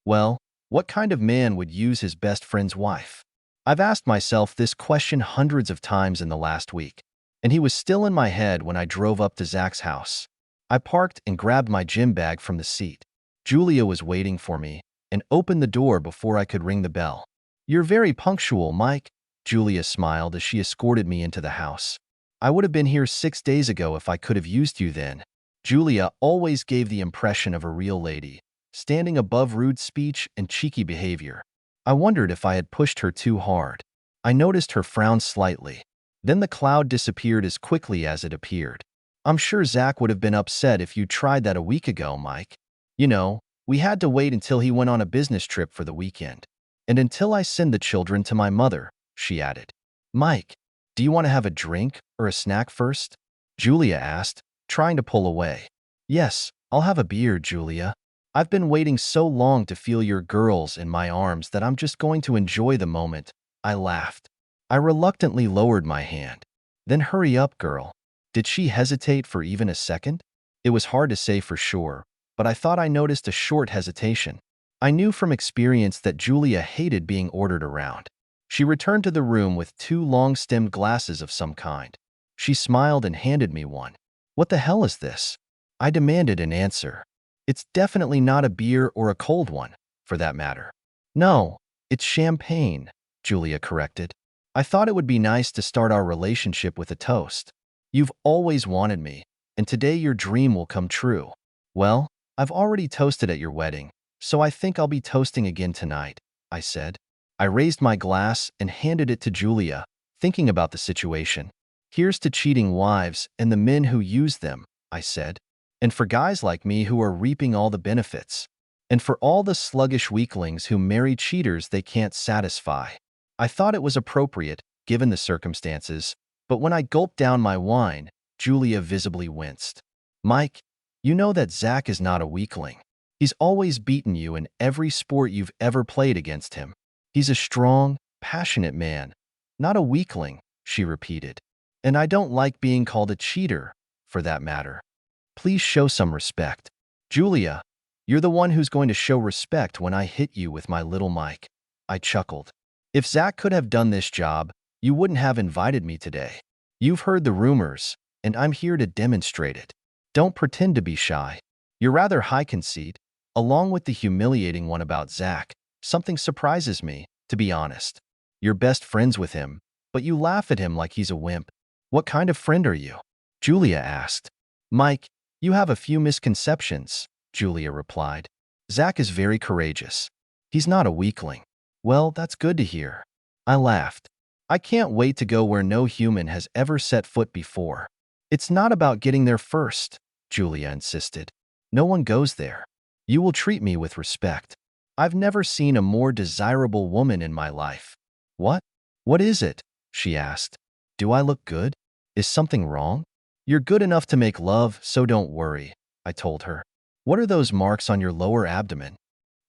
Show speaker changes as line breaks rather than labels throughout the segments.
Well, what kind of man would use his best friend's wife? I've asked myself this question hundreds of times in the last week, and he was still in my head when I drove up to Zach's house. I parked and grabbed my gym bag from the seat. Julia was waiting for me and opened the door before I could ring the bell. "You're very punctual, Mike," Julia smiled as she escorted me into the house. "I would have been here 6 days ago if I could have used you then." Julia always gave the impression of a real lady, standing above rude speech and cheeky behavior. I wondered if I had pushed her too hard. I noticed her frown slightly. Then the cloud disappeared as quickly as it appeared. "I'm sure Zach would have been upset if you tried that a week ago, Mike. You know, we had to wait until he went on a business trip for the weekend. And until I send the children to my mother," she added. "Mike, do you want to have a drink or a snack first?" Julia asked, trying to pull away. "Yes, I'll have a beer, Julia. I've been waiting so long to feel your girls in my arms that I'm just going to enjoy the moment." I laughed. I reluctantly lowered my hand. "Then hurry up, girl." Did she hesitate for even a second? It was hard to say for sure, but I thought I noticed a short hesitation. I knew from experience that Julia hated being ordered around. She returned to the room with 2 long-stemmed glasses of some kind. She smiled and handed me one. "What the hell is this?" I demanded an answer. "It's definitely not a beer or a cold one, for that matter." "No, it's champagne," Julia corrected. "I thought it would be nice to start our relationship with a toast. You've always wanted me, and today your dream will come true." "Well, I've already toasted at your wedding, so I think I'll be toasting again tonight," I said. I raised my glass and handed it to Julia, thinking about the situation. "Here's to cheating wives and the men who use them," I said. "And for guys like me who are reaping all the benefits. And for all the sluggish weaklings who marry cheaters they can't satisfy." I thought it was appropriate, given the circumstances, but when I gulped down my wine, Julia visibly winced. "Mike, you know that Zach is not a weakling. He's always beaten you in every sport you've ever played against him. He's a strong, passionate man, not a weakling," she repeated. "And I don't like being called a cheater, for that matter. Please show some respect." "Julia, you're the one who's going to show respect when I hit you with my little Mike." I chuckled. "If Zach could have done this job, you wouldn't have invited me today. You've heard the rumors, and I'm here to demonstrate it. Don't pretend to be shy. You're rather high conceit, along with the humiliating one about Zach. Something surprises me, to be honest. You're best friends with him, but you laugh at him like he's a wimp. What kind of friend are you?" Julia asked. "Mike, you have a few misconceptions," Julia replied. "Zach is very courageous. He's not a weakling." "Well, that's good to hear." I laughed. "I can't wait to go where no human has ever set foot before." "It's not about getting there first," Julia insisted. "No one goes there. You will treat me with respect. I've never seen a more desirable woman in my life." "What? What is it?" she asked. "Do I look good? Is something wrong?" "You're good enough to make love, so don't worry," I told her. "What are those marks on your lower abdomen?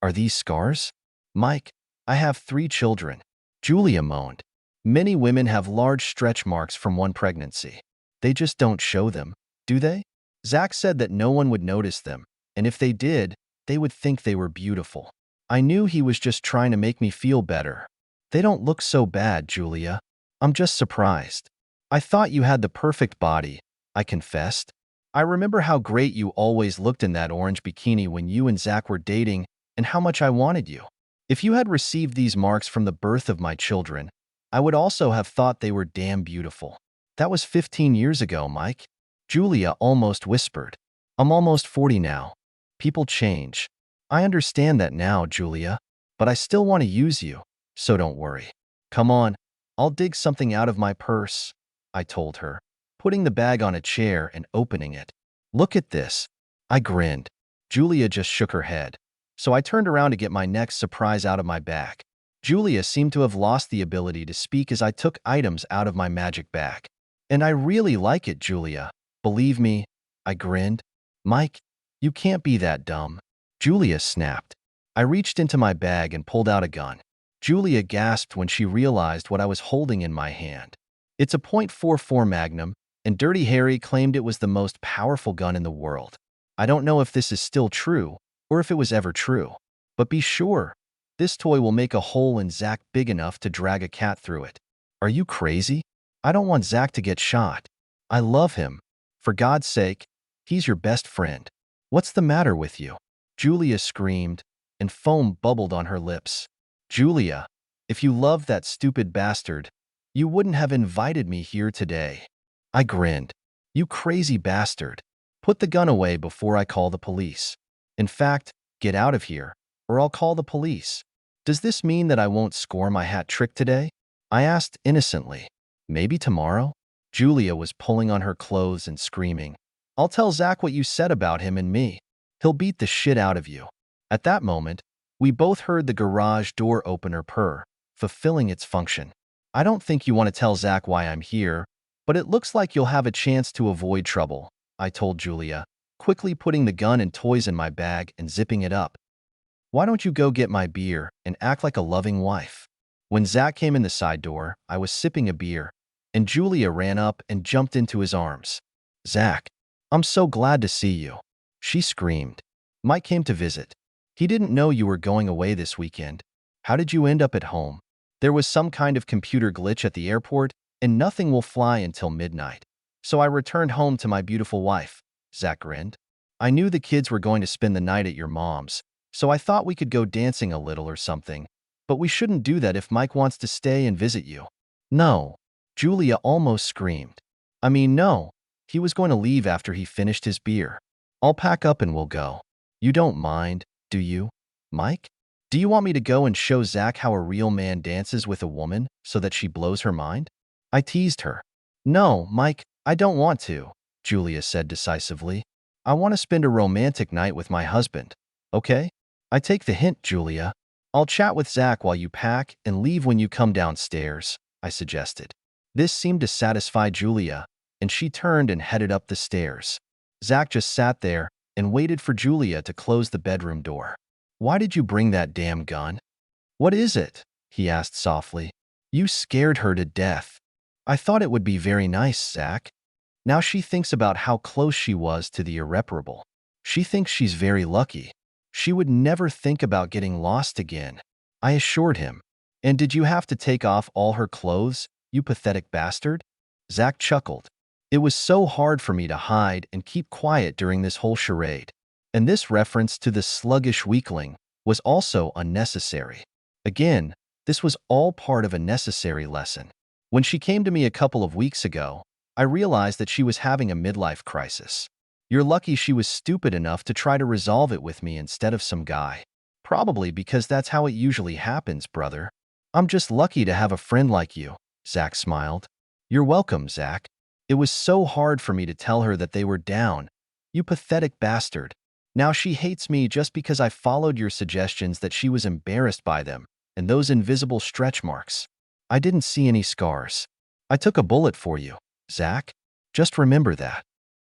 Are these scars?" "Mike, I have 3 children," Julia moaned. "Many women have large stretch marks from one pregnancy. They just don't show them, do they? Zach said that no one would notice them, and if they did, they would think they were beautiful. I knew he was just trying to make me feel better." "They don't look so bad, Julia. I'm just surprised." "I thought you had the perfect body," I confessed. "I remember how great you always looked in that orange bikini when you and Zach were dating and how much I wanted you. If you had received these marks from the birth of my children, I would also have thought they were damn beautiful." "That was 15 years ago, Mike," Julia almost whispered. "I'm almost 40 now. People change." "I understand that now, Julia, but I still want to use you, so don't worry." "Come on, I'll dig something out of my purse," I told her, putting the bag on a chair and opening it. "Look at this." I grinned. Julia just shook her head, so I turned around to get my next surprise out of my bag. Julia seemed to have lost the ability to speak as I took items out of my magic bag. "And I really like it, Julia. Believe me," I grinned. "Mike, you can't be that dumb." Julia snapped. I reached into my bag and pulled out a gun. Julia gasped when she realized what I was holding in my hand. It's a .44 Magnum, and Dirty Harry claimed it was the most powerful gun in the world. I don't know if this is still true, or if it was ever true. But be sure, this toy will make a hole in Zach big enough to drag a cat through it. Are you crazy? I don't want Zach to get shot. I love him. For God's sake, he's your best friend. What's the matter with you? Julia screamed, and foam bubbled on her lips. Julia, if you loved that stupid bastard, you wouldn't have invited me here today. I grinned. You crazy bastard. Put the gun away before I call the police. In fact, get out of here, or I'll call the police. Does this mean that I won't score my hat trick today? I asked innocently. Maybe tomorrow? Julia was pulling on her clothes and screaming. I'll tell Zach what you said about him and me. He'll beat the shit out of you. At that moment, we both heard the garage door opener purr, fulfilling its function. I don't think you want to tell Zach why I'm here, but it looks like you'll have a chance to avoid trouble, I told Julia, quickly putting the gun and toys in my bag and zipping it up. Why don't you go get my beer and act like a loving wife? When Zach came in the side door, I was sipping a beer, and Julia ran up and jumped into his arms. Zach, I'm so glad to see you, she screamed. Mike came to visit. He didn't know you were going away this weekend. How did you end up at home? There was some kind of computer glitch at the airport, and nothing will fly until midnight. So I returned home to my beautiful wife, Zach grinned. I knew the kids were going to spend the night at your mom's, so I thought we could go dancing a little or something. But we shouldn't do that if Mike wants to stay and visit you. No, Julia almost screamed. I mean, no, he was going to leave after he finished his beer. I'll pack up and we'll go. You don't mind, do you, Mike? Do you want me to go and show Zach how a real man dances with a woman so that she blows her mind? I teased her. No, Mike, I don't want to, Julia said decisively. I want to spend a romantic night with my husband. Okay? I take the hint, Julia. I'll chat with Zach while you pack and leave when you come downstairs, I suggested. This seemed to satisfy Julia, and she turned and headed up the stairs. Zach just sat there and waited for Julia to close the bedroom door. Why did you bring that damn gun? What is it? He asked softly. You scared her to death. I thought it would be very nice, Zach. Now she thinks about how close she was to the irreparable. She thinks she's very lucky. She would never think about getting lost again, I assured him. And did you have to take off all her clothes, you pathetic bastard? Zach chuckled. It was so hard for me to hide and keep quiet during this whole charade. And this reference to the sluggish weakling was also unnecessary. Again, this was all part of a necessary lesson. When she came to me a couple of weeks ago, I realized that she was having a midlife crisis. You're lucky she was stupid enough to try to resolve it with me instead of some guy. Probably because that's how it usually happens, brother. I'm just lucky to have a friend like you, Zach smiled. You're welcome, Zach. It was so hard for me to tell her that they were down. You pathetic bastard. Now she hates me just because I followed your suggestions that she was embarrassed by them and those invisible stretch marks. I didn't see any scars. I took a bullet for you, Zach. Just remember that.